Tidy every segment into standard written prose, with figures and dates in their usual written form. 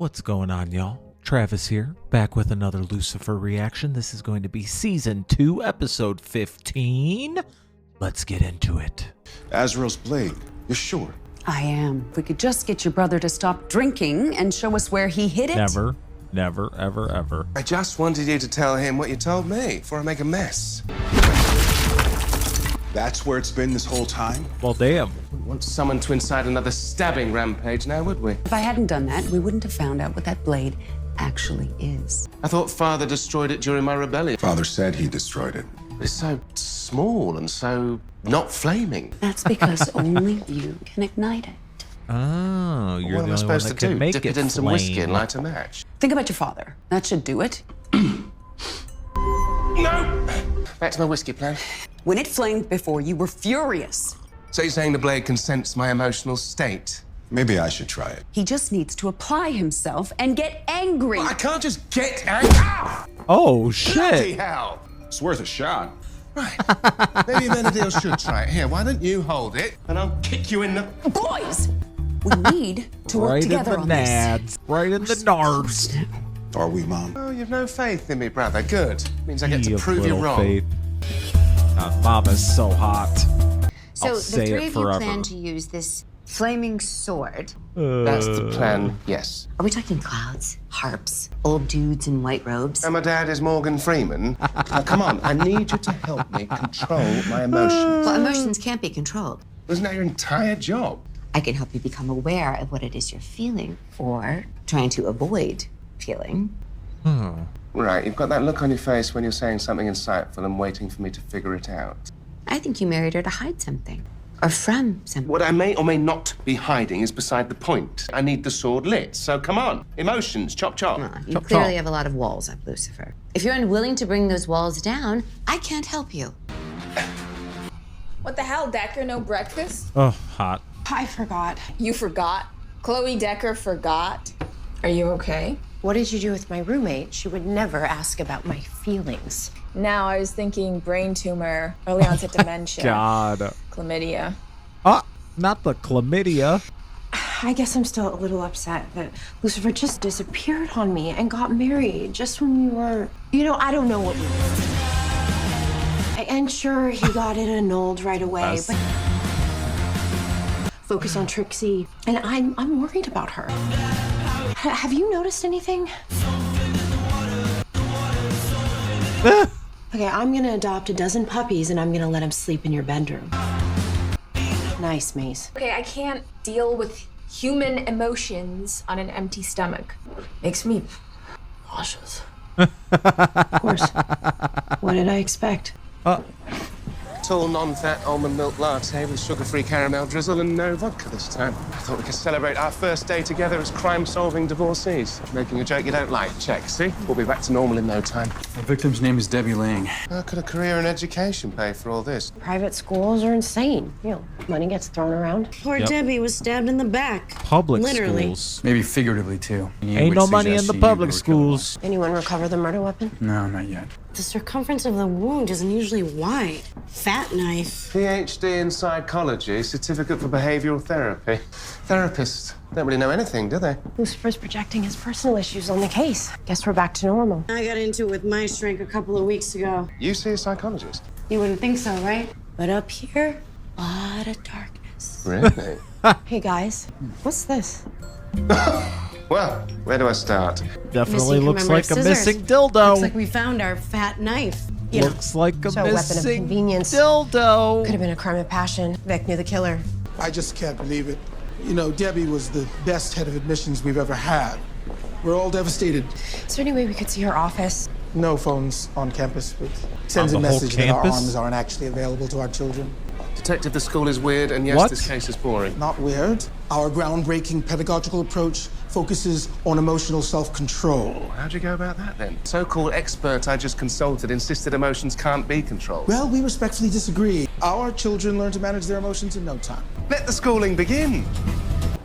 What's going on, y'all? Travis here, back with another Lucifer reaction. This is going to be Season 2, Episode 15. Let's get into it. Azrael's blade, you're sure? I am. If we could just get your brother to stop drinking and show us where he hid it. Never, never, ever, ever. I just wanted you to tell him what you told me before I make a mess. That's where it's been this whole time? Well, damn. Wouldn't want someone to incite another stabbing rampage now, would we? If I hadn't done that, we wouldn't have found out what that blade actually is. I thought Father destroyed it during my rebellion. Father said he destroyed it. It's so small and so not flaming. That's because only you can ignite it. Oh, you're What am I the only one supposed that to can do? make Dip it it in some whiskey and flame. light a match? Think about your father. That should do it. No! Back to my whiskey plan. When it flamed before, you were furious. So you're saying the blade can sense my emotional state? Maybe I should try it. He just needs to apply himself and get angry. Well, I can't just get angry. Oh, Bloody shit. hell! It's worth a shot. Right. Maybe Menadil should try it. Here, why don't you hold it and I'll kick you in the... Boys, we need to work Right in together the on this. nads. Right in the nards. Are we, Mom? Oh, you've no faith in me, brother. Good. Means I get to You prove you little wrong. faith. Mama's so hot. So I'll the say three it of you forever. plan to use this flaming sword. That's the plan, yes. Are we talking clouds, harps, old dudes in white robes? And my dad is Morgan Freeman. Now, come on, I need you to help me control my emotions. Well, emotions can't be controlled. Isn't that your entire job? I can help you become aware of what it is you're feeling or trying to avoid feeling. Right, you've got that look on your face when you're saying something insightful and waiting for me to figure it out. I think you married her to hide something or from something. What I may or may not be hiding is beside the point. I need the sword lit, so come on. Emotions, chop chop. You Chop, clearly chop. have a lot of walls up, Lucifer. If you're unwilling to bring those walls down, I can't help you. What the hell, Decker? No breakfast? Oh, hot. I forgot. You forgot? Chloe Decker forgot? Are you okay? What did you do with my roommate? She would never ask about my feelings. Now I was thinking brain tumor, early onset dementia, God. chlamydia. Ah, not the chlamydia. I guess I'm still a little upset that Lucifer just disappeared on me and got married just when we were, I don't know what we were. And sure, he got it annulled right away, Yes. but focus on Trixie. And I'm worried about her. Have you noticed anything? Okay, I'm gonna adopt a dozen puppies and I'm gonna let them sleep in your bedroom. Nice, Mace. Okay, I can't deal with human emotions on an empty stomach. Makes me nauseous. Of course. What did I expect? Tall, non-fat almond milk latte with sugar-free caramel drizzle and no vodka this time. I thought we could celebrate our first day together as crime-solving divorcees. Making a joke you don't like. Check, see? We'll be back to normal in no time. The victim's name is Debbie Lang. How could a career in education pay for all this? Private schools are insane. Money gets thrown around. Poor Debbie was stabbed in the back. Public Literally. schools. Maybe figuratively, too. Ain't no money in the public schools. Anyone recover the murder weapon? No, not yet. The circumference of the wound isn't usually wide. Fat knife. PhD in psychology, certificate for behavioral therapy. Therapists don't really know anything, do they? Lucifer's projecting his personal issues on the case. Guess we're back to normal. I got into it with my shrink a couple of weeks ago. You see a psychologist? You wouldn't think so, right? But up here, a lot of darkness. Really? Hey, guys, what's this? Well, where do I start? Definitely Missing looks like a commemorative scissors. missing dildo. Looks like we found our fat knife. Looks like a So, weapon of missing convenience. dildo. Could have been a crime of passion. Vic knew the killer. I just can't believe it. Debbie was the best head of admissions we've ever had. We're all devastated. Is there any way we could see her office? No phones on campus, but sends On a the whole message that our campus? arms aren't actually available to our children. Detective, the school is weird, and yes, What? this case is boring. Not weird. Our groundbreaking pedagogical approach focuses on emotional self-control. How'd you go about that, then? So-called expert I just consulted insisted emotions can't be controlled. Well, we respectfully disagree. Our children learn to manage their emotions in no time. Let the schooling begin.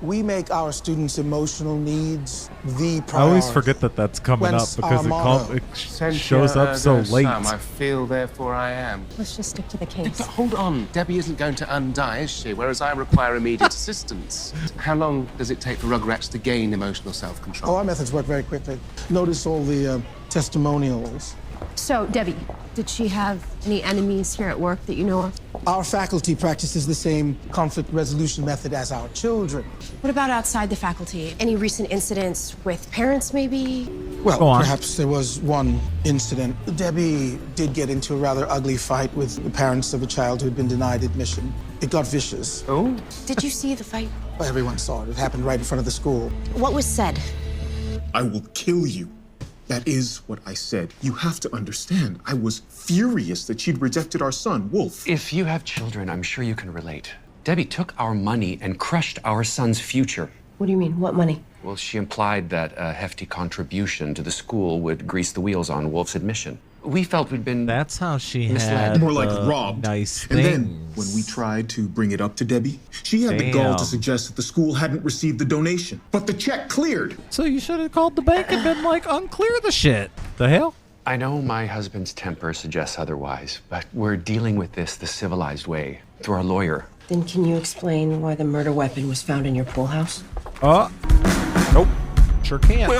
We make our students' emotional needs the priority. I always forget that that's coming up Whence because our it shows up so late. I feel, therefore I am. Let's just stick to the case. Hold on. Debbie isn't going to undie, is she? Whereas I require immediate assistance. How long does it take for Rugrats to gain emotional self-control? Oh, our methods work very quickly. Notice all the testimonials. So, Debbie, did she have any enemies here at work that you know of? Our faculty practices the same conflict resolution method as our children. What about outside the faculty? Any recent incidents with parents, maybe? Well, Go on. perhaps there was one incident. Debbie did get into a rather ugly fight with the parents of a child who had been denied admission. It got vicious. Oh? Did you see the fight? Well, everyone saw it. It happened right in front of the school. What was said? I will kill you. That is what I said. You have to understand, I was furious that she'd rejected our son, Wolf. If you have children, I'm sure you can relate. Debbie took our money and crushed our son's future. What do you mean? What money? Well, she implied that a hefty contribution to the school would grease the wheels on Wolf's admission. We felt we'd been That's how she misled. had More like the robbed. nice And things. then, when we tried to bring it up to Debbie, she had the gall Damn. to suggest that the school hadn't received the donation. But the check cleared. So you should have called the bank and been like, unclear the shit. The hell? I know my husband's temper suggests otherwise, but we're dealing with this the civilized way, through our lawyer. Then can you explain why the murder weapon was found in your pool house? Nope. Sure can.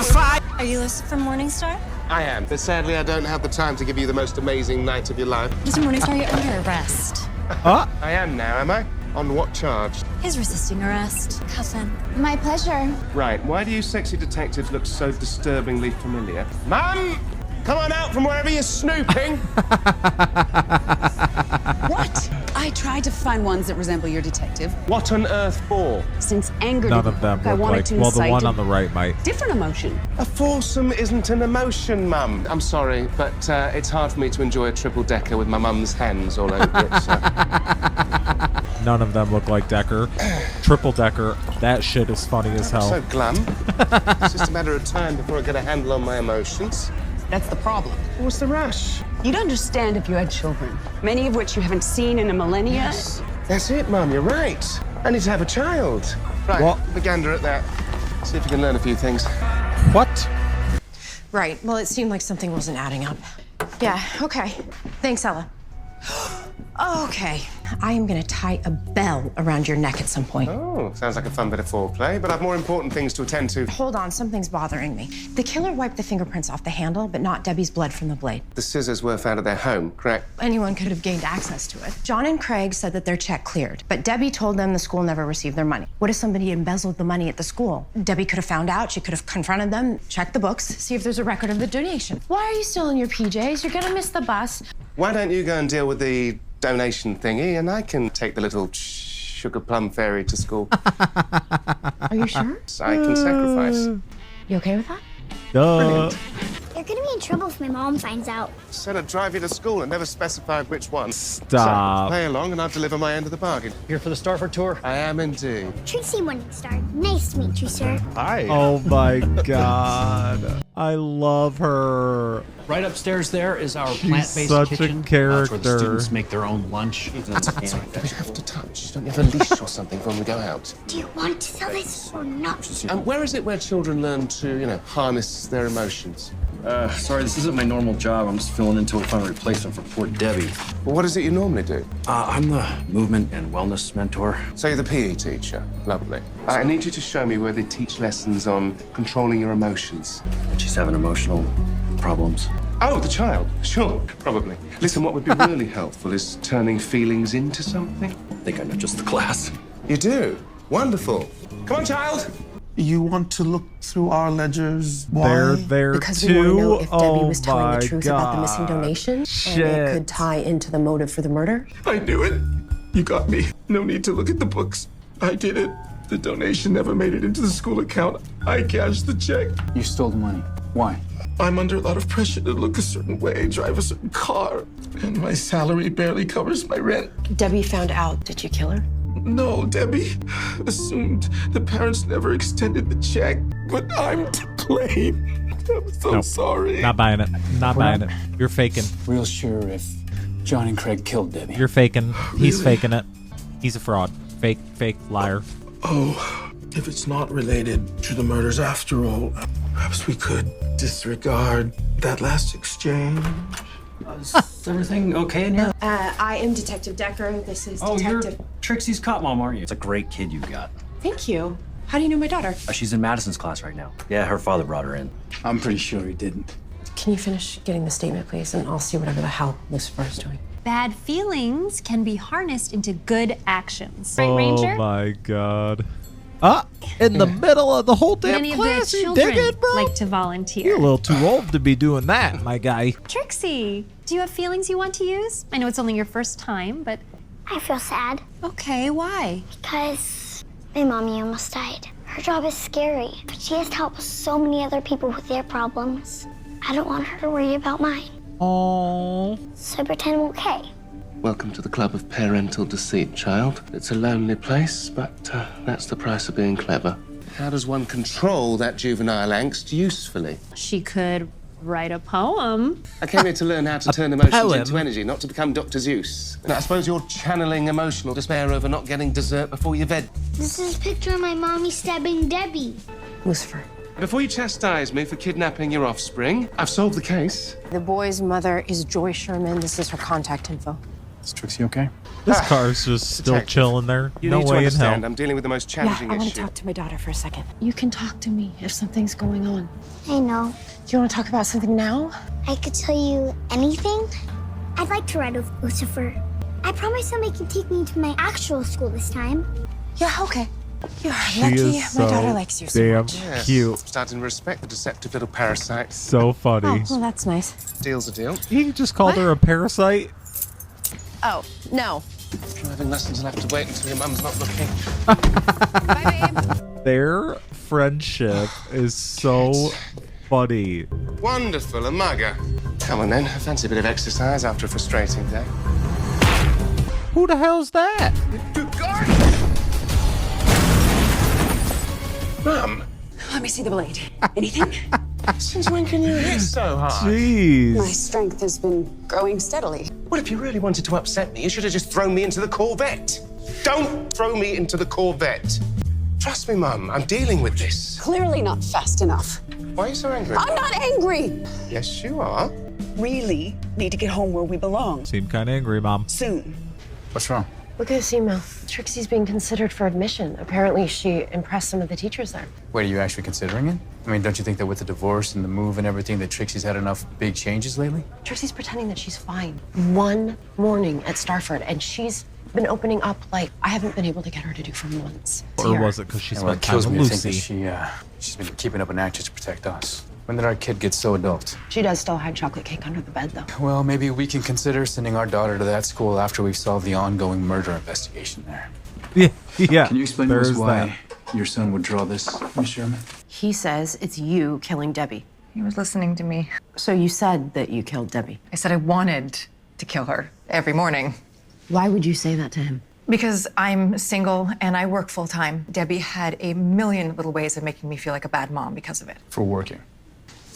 Are you Lucifer Morningstar? I am, but sadly I don't have the time to give you the most amazing night of your life. Mr. Morningstar, you're under arrest. I am now, am I? On what charge? He's resisting arrest. Cuff him. My pleasure. Right, why do you sexy detectives look so disturbingly familiar? Mum! Come on out from wherever you're snooping! What? I tried to find ones that resemble your detective. What on earth for? Since anger None didn't of them work, I look wanted like. to Well, the incite one a on the right might. different emotion. A foursome isn't an emotion, Mum. I'm sorry, but it's hard for me to enjoy a triple-decker with my mum's hands all over it, so... None of them look like Decker. Triple Decker. That shit is funny as hell. So glum. It's just a matter of time before I get a handle on my emotions. That's the problem. What's the rush? You'd understand if you had children, many of which you haven't seen in a millennia. Yes. That's it, Mum, you're right. I need to have a child. Right, What? have a gander at that. See if you can learn a few things. What? Right. Well, it seemed like something wasn't adding up. Yeah, okay. Thanks, Ella. Okay. I am gonna tie a bell around your neck at some point. Oh, sounds like a fun bit of foreplay, but I've more important things to attend to. Hold on, something's bothering me. The killer wiped the fingerprints off the handle, but not Debbie's blood from the blade. The scissors were found at their home, correct? Anyone could have gained access to it. John and Craig said that their check cleared, but Debbie told them the school never received their money. What if somebody embezzled the money at the school? Debbie could have found out, she could have confronted them, checked the books, see if there's a record of the donation. Why are you still in your PJs? You're gonna miss the bus. Why don't you go and deal with the donation thingy, and I can take the little sugar plum fairy to school. Are you sure? I can sacrifice. You okay with that? Brilliant. You're gonna be in trouble if my mom finds out. Said I'd drive you to school and never specified which one. Stop. So, play along and I'll deliver my end of the bargain. Here for the Starford tour? I am indeed. Tracy Morningstar. Nice to meet you, sir. Hi. Oh my god. I love her. Right upstairs there is our She's plant-based such a kitchen. character. That's where the students make their own lunch. That's what we have to touch. Don't you have a leash or something when we go out? Do you want to sell this or not? And where is it where children learn to, harness their emotions? Sorry, this isn't my normal job. I'm just filling in until we find a replacement for poor Debbie. Well, what is it you normally do? I'm the movement and wellness mentor. So you're the PE teacher. Lovely. I need you to show me where they teach lessons on controlling your emotions. She's having emotional problems. Oh, the child. Sure, probably. Listen, what would be really helpful is turning feelings into something. I think I know just the class. You do? Wonderful. Come on, child. You want to look through our ledgers? Why? They're there Because too. we want to know if Debbie Oh was telling my the truth god. about the missing donation, Shit. and it could tie into the motive for the murder. I knew it. You got me. No need to look at the books. I did it. The donation never made it into the school account. I cashed the check. You stole the money. Why? I'm under a lot of pressure to look a certain way, drive a certain car, and my salary barely covers my rent. Debbie found out. Did you kill her? No, Debbie assumed the parents never extended the check, but I'm to blame. I'm so Nope. sorry. Not buying it. Not We're buying not- it. You're faking. Real sure if John and Craig killed Debbie. You're faking. He's Really? faking it. He's a fraud. Fake, liar. Oh, If it's not related to the murders after all, perhaps we could disregard that last exchange. Is everything okay in here? I am Detective Decker. This is Detective... You're Trixie's cop mom, aren't you? It's a great kid you got. Thank you. How do you know my daughter? She's in Madison's class right now. Yeah, her father brought her in. I'm pretty sure he didn't. Can you finish getting the statement, please? And I'll see whatever the hell Lucifer is doing. Bad feelings can be harnessed into good actions. Right, Ranger? Oh my god. In the middle of the whole damn Many class, of the you dig children it, bro? like to volunteer. You're a little too old to be doing that, my guy. Trixie, do you have feelings you want to use? I know it's only your first time, but... I feel sad. Okay, why? Because my mommy almost died. Her job is scary, but she has to help so many other people with their problems. I don't want her to worry about mine. Oh. So I pretend I'm okay. Welcome to the club of parental deceit, child. It's a lonely place, but that's the price of being clever. How does one control that juvenile angst usefully? She could write a poem. I came here to learn how to turn emotions poem? into energy, not to become Dr. Zeus. And I suppose you're channeling emotional despair over not getting dessert before your bed. This is a picture of my mommy stabbing Debbie. Lucifer. Before you chastise me for kidnapping your offspring, I've solved the case. The boy's mother is Joy Sherman. This is her contact info. Is Trixie okay? This car's just still Detective, chilling there. You No need to way in hell. understand, I'm dealing with the most challenging I want to issue. talk to my daughter for a second. You can talk to me if something's going on. I know. Do you want to talk about something now? I could tell you anything. I'd like to ride with Lucifer. I promise somebody can take me to my actual school this time. Yeah, okay. You're She lucky is my daughter so likes you so damn much. Yes, cute. starting to respect the deceptive little parasite. So funny. Oh, well, that's nice. Deal's a deal. He just called her a parasite. Oh, no. Driving lessons will have to wait until your mum's not looking. Bye, babe. Their friendship is so funny. Wonderful, a mugger. Come on then, fancy a bit of exercise after a frustrating day. Who the hell's that? Good God! Mum, Let me see the blade. Anything? since when can you hit so hard? Jeez. My strength has been growing steadily. Well, if you really wanted to upset me, you should have just thrown me into the Corvette. Don't throw me into the Corvette. Trust me, Mum, I'm dealing with this. Clearly not fast enough. Why are you so angry? I'm not angry. Yes, you are. Really need to get home where we belong. Seemed kind of angry, Mom. Soon. What's wrong? Look at this email. Trixie's being considered for admission. Apparently, she impressed some of the teachers there. Wait, are you actually considering it? I mean, don't you think that with the divorce and the move and everything that Trixie's had enough big changes lately? Trixie's pretending that she's fine. One morning at Starford, and she's been opening up like I haven't been able to get her to do for months. Or was it because she Yeah, well, spent it time kills with me to think Lucy? that she's been keeping up an act just to protect us. When did our kid get so adult? She does still hide chocolate cake under the bed, though. Well, maybe we can consider sending our daughter to that school after we've solved the ongoing murder investigation there. Yeah. Can you explain to there's us why your son would draw this, Miss Sherman? He says it's you killing Debbie. He was listening to me. So you said that you killed Debbie. I said I wanted to kill her every morning. Why would you say that to him? Because I'm single and I work full time. Debbie had a million little ways of making me feel like a bad mom because of it. For working.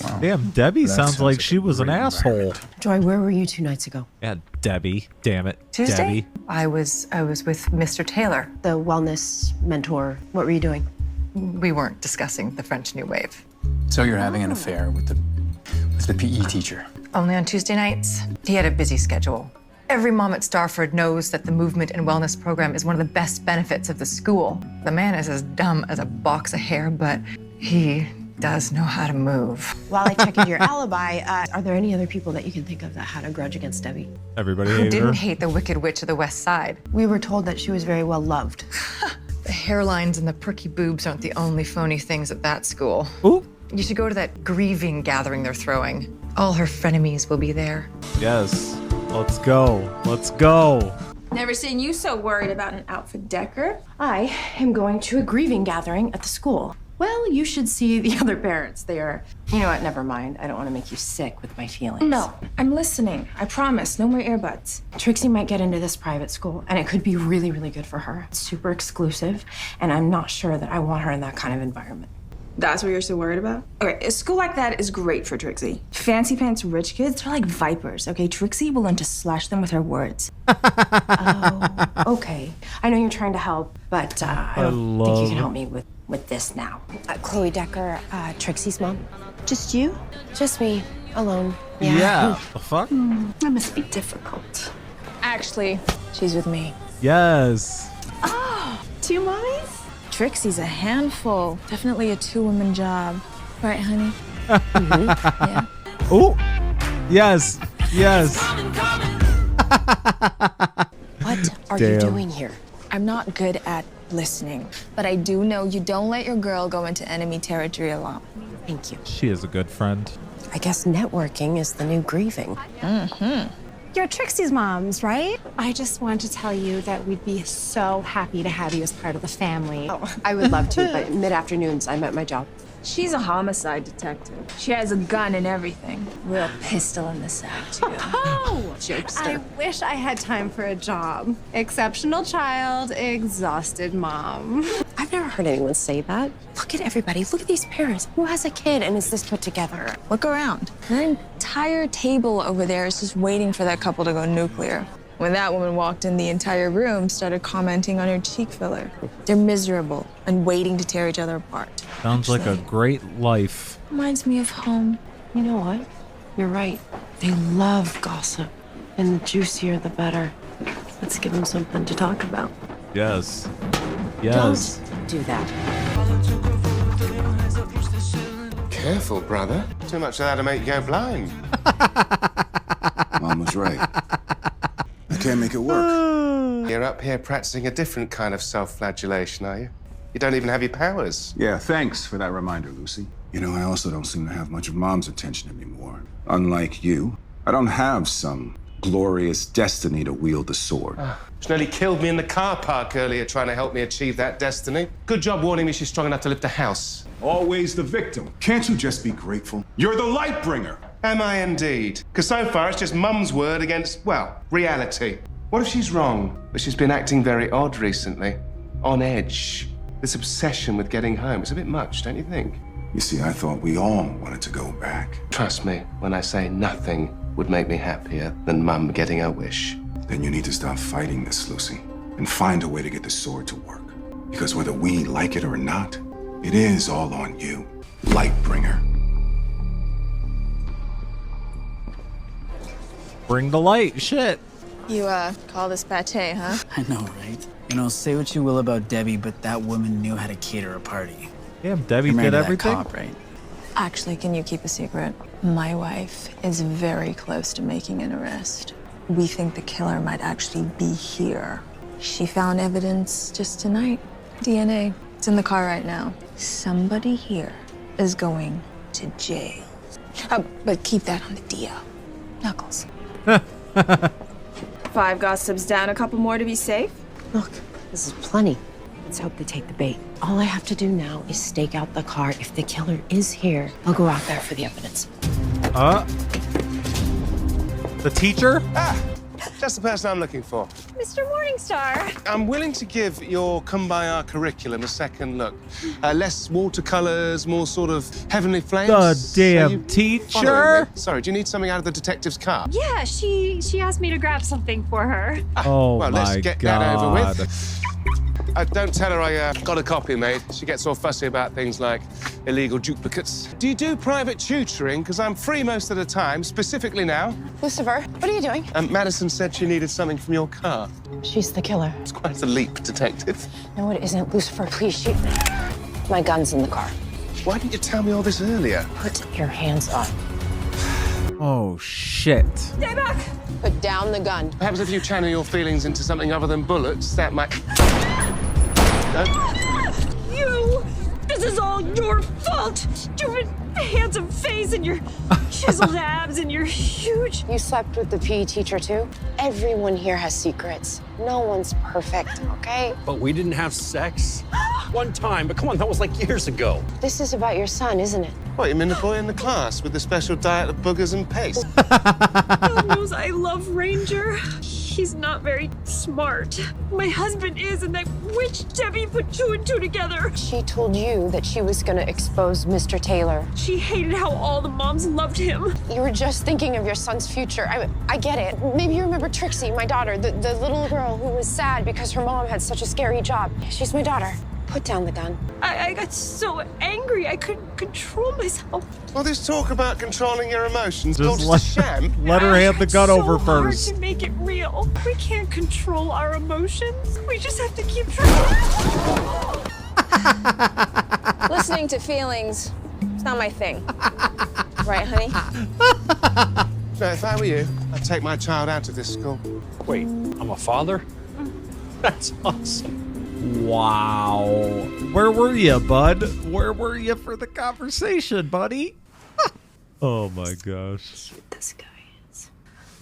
Wow. Damn, Debbie That sounds sounds like like she a was an great asshole. Joy, where were you 2 nights ago? Yeah, Debbie. Damn it. Tuesday, Debbie. I was with Mr. Taylor. The wellness mentor. What were you doing? We weren't discussing the French New Wave. So you're having an affair with the PE teacher. Only on Tuesday nights. He had a busy schedule. Every mom at Starford knows that the movement and wellness program is one of the best benefits of the school. The man is as dumb as a box of hair, but he does know how to move. While I check into your alibi, are there any other people that you can think of that had a grudge against Debbie? Everybody Who hated didn't her. hate the Wicked Witch of the West Side? We were told that she was very well loved. The hairlines and the perky boobs aren't the only phony things at that school. Ooh. You should go to that grieving gathering they're throwing. All her frenemies will be there. Yes. Let's go. Let's go. Never seen you so worried about an outfit, Decker. I am going to a grieving gathering at the school. Well, you should see the other parents. They are, you know what, never mind. I don't want to make you sick with my feelings. No, I'm listening. I promise. No more earbuds. Trixie might get into this private school, and it could be really, really good for her. It's super exclusive, and I'm not sure that I want her in that kind of environment. That's what you're so worried about? Okay, a school like that is great for Trixie. Fancy pants rich kids, they're like vipers, okay? Trixie will learn to slash them with her words. Oh, okay. I know you're trying to help, but I don't think you can help me with with this now. Chloe Decker, Trixie's mom. Just you? Just me, alone. Yeah. The fuck? That must be difficult. Actually, she's with me. Yes. Oh, 2 mommies? Trixie's a handful. Definitely a 2-woman job. Right, honey? Yeah. Oh, yes. Yes. What are Damn. you doing here? I'm not good at listening, but I do know you don't let your girl go into enemy territory alone. Thank you. She is a good friend. I guess networking is the new grieving. You're Trixie's moms, right? I just wanted to tell you that we'd be so happy to have you as part of the family. Oh, I would love to, but mid-afternoons, I'm at my job. She's a homicide detective. She has a gun and everything. Real pistol in the sack, too. Oh! Jokester. I wish I had time for a job. Exceptional child, exhausted mom. I've never heard anyone say that. Look at everybody. Look at these parents. Who has a kid and is this put together? Look around. Her entire table over there is just waiting for that couple to go nuclear. When that woman walked in, the entire room started commenting on her cheek filler. They're miserable and waiting to tear each other apart. Sounds like a great life. Reminds me of home. You know what? You're right. They love gossip. And the juicier, the better. Let's give them something to talk about. Yes. Yes. Don't do that. Careful, brother. Too much of that'll make you go blind. Mom was right. I can't make it work. You're up here practicing a different kind of self-flagellation, are you? You don't even have your powers. Yeah, thanks for that reminder, Lucy. You know, I also don't seem to have much of Mom's attention anymore. Unlike you, I don't have some glorious destiny to wield the sword. She nearly killed me in the car park earlier trying to help me achieve that destiny. Good job warning me she's strong enough to lift a house. Always the victim. Can't you just be grateful? You're the light bringer. Am I indeed? Because so far it's just Mum's word against, well, reality. What if she's wrong? But she's been acting very odd recently. On edge. This obsession with getting home. It's a bit much, don't you think? You see, I thought we all wanted to go back. Trust me when I say nothing would make me happier than Mum getting her wish. Then you need to stop fighting this, Lucy, and find a way to get the sword to work. Because whether we like it or not, it is all on you, Lightbringer. Bring the light. Shit. You, call this pate, huh? I know, right? You know, say what you will about Debbie, but that woman knew how to cater a party. Damn, Debbie You're married did to that everything. Cop, right? Actually, can you keep a secret? My wife is very close to making an arrest. We think the killer might actually be here. She found evidence just tonight. DNA. It's in the car right now. Somebody here is going to jail. But keep that on the DL. Knuckles. 5 gossips down, a couple more to be safe? Look, this is plenty. Let's hope they take the bait. All I have to do now is stake out the car. If the killer is here, I'll go out there for the evidence. The teacher? Just the person I'm looking for. Mr. Morningstar. I'm willing to give your Kumbaya curriculum a second look. Less watercolors, more sort of heavenly flames. The damn Are you teacher? following me? Sorry, do you need something out of the detective's car? Yeah, she asked me to grab something for her. Oh Well, let's my get god. that over with. Don't tell her I got a copy made. She gets all fussy about things like illegal duplicates. Do you do private tutoring? Because I'm free most of the time, specifically now. Lucifer, what are you doing? Madison said she needed something from your car. She's the killer. It's quite a leap, detective. No, it isn't. Lucifer, please shoot. My gun's in the car. Why didn't you tell me all this earlier? Put your hands up. Oh shit. Stay back! Put down the gun. Perhaps if you channel your feelings into something other than bullets, that might... You! This is all your fault! Stupid handsome face and your chiseled abs and your huge... You slept with the PE teacher, too? Everyone here has secrets. No one's perfect, okay? But we didn't have sex. One time, but come on, that was like years ago. This is about your son, isn't it? What, you mean the boy in the class with the special diet of boogers and paste? God knows I love Ranger. He's not very smart. My husband is, and that witch Debbie put 2 and 2 together. She told you that she was gonna expose Mr. Taylor. She hated how all the moms loved him. You were just thinking of your son's future. I get it. Maybe you remember Trixie, my daughter, the little girl who was sad because her mom had such a scary job. She's my daughter. Put down the gun. I got so angry I couldn't control myself. All this talk about controlling your emotions, Just all just a sham. let her hand the gun over Hard first. to make it real. We can't control our emotions. We just have to keep trying. Listening to feelings, it's not my thing. Right, honey? No, if I were you, I'd take my child out of this school. Wait, I'm a father? That's awesome. Wow. Where were you, bud? Where were you for the conversation, buddy? Oh my gosh. This guy is.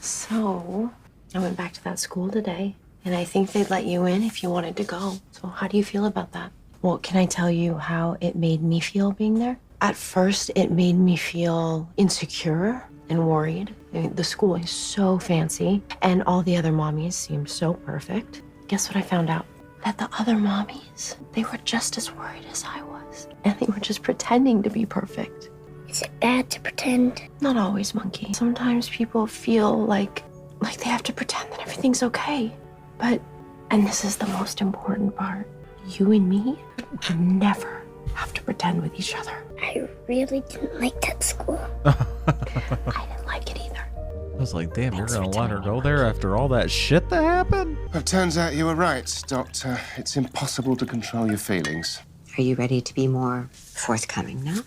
So, I went back to that school today, and I think they'd let you in if you wanted to go. So, how do you feel about that? Well, can I tell you how it made me feel being there? At first, it made me feel insecure and worried. I mean, the school is so fancy, and all the other mommies seemed so perfect. Guess what I found out? That the other mommies, they were just as worried as I was. And they were just pretending to be perfect. Is it bad to pretend? Not always, Monkey. Sometimes people feel like they have to pretend that everything's okay. But, and this is the most important part, you and me would never have to pretend with each other. I really didn't like that school. I didn't like it either. I was like, damn, you're gonna let her go there after all that shit that happened? It turns out you were right, Doctor. It's impossible to control your feelings. Are you ready to be more forthcoming now?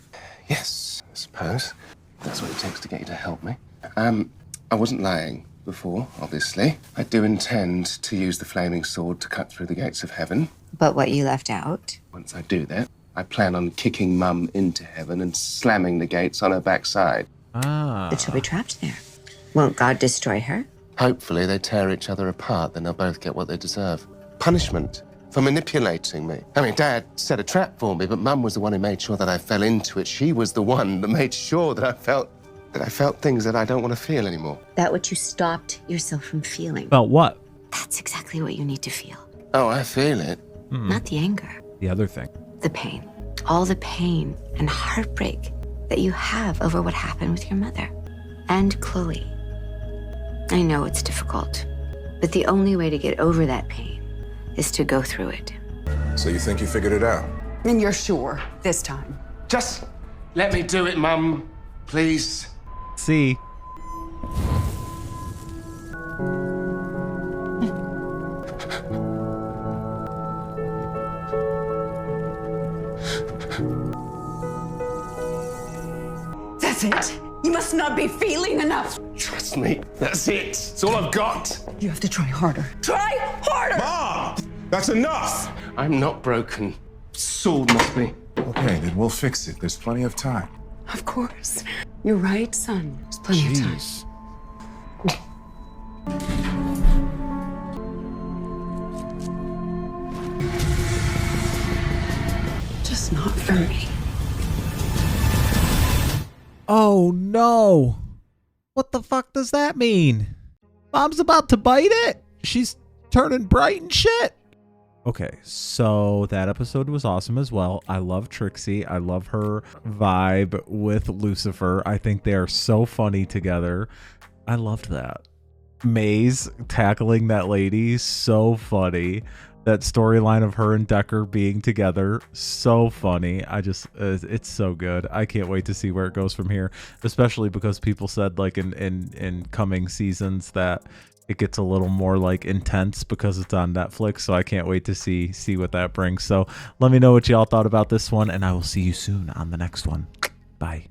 Yes, I suppose. That's what it takes to get you to help me. I wasn't lying before, obviously. I do intend to use the flaming sword to cut through the gates of heaven. But what you left out? Once I do that, I plan on kicking Mum into heaven and slamming the gates on her backside. But she'll be trapped there. Won't God destroy her? Hopefully they tear each other apart, then they'll both get what they deserve. Punishment for manipulating me. I mean, Dad set a trap for me, but Mum was the one who made sure that I fell into it. She was the one that made sure that I felt things that I don't want to feel anymore. That what you stopped yourself from feeling. About what? That's exactly what you need to feel. Oh, I feel it. Not the anger. The other thing. The pain. All the pain and heartbreak that you have over what happened with your mother. And Chloe. I know it's difficult, but the only way to get over that pain is to go through it. So you think you figured it out? And you're sure this time? Just let me do it, Mum. Please. See. That's it. You must not be feeling enough. Trust me, that's it. It's all I've got. You have to try harder. Try harder! Mom! That's enough! I'm not broken. Sword must be. Okay, then we'll fix it. There's plenty of time. Of course. You're right, son. There's plenty of time. Jeez. Just not for me. Oh no. What the fuck does that mean? Mom's about to bite it? She's turning bright and shit. Okay, so that episode was awesome as well. I love Trixie. I love her vibe with Lucifer. I think they are so funny together. I loved that. Maze tackling that lady, so funny. That storyline of her and Decker being together, so funny. It's so good. I can't wait to see where it goes from here, especially because people said like in coming seasons that it gets a little more like intense because it's on Netflix. So I can't wait to see what that brings. So let me know what y'all thought about this one, and I will see you soon on the next one. Bye.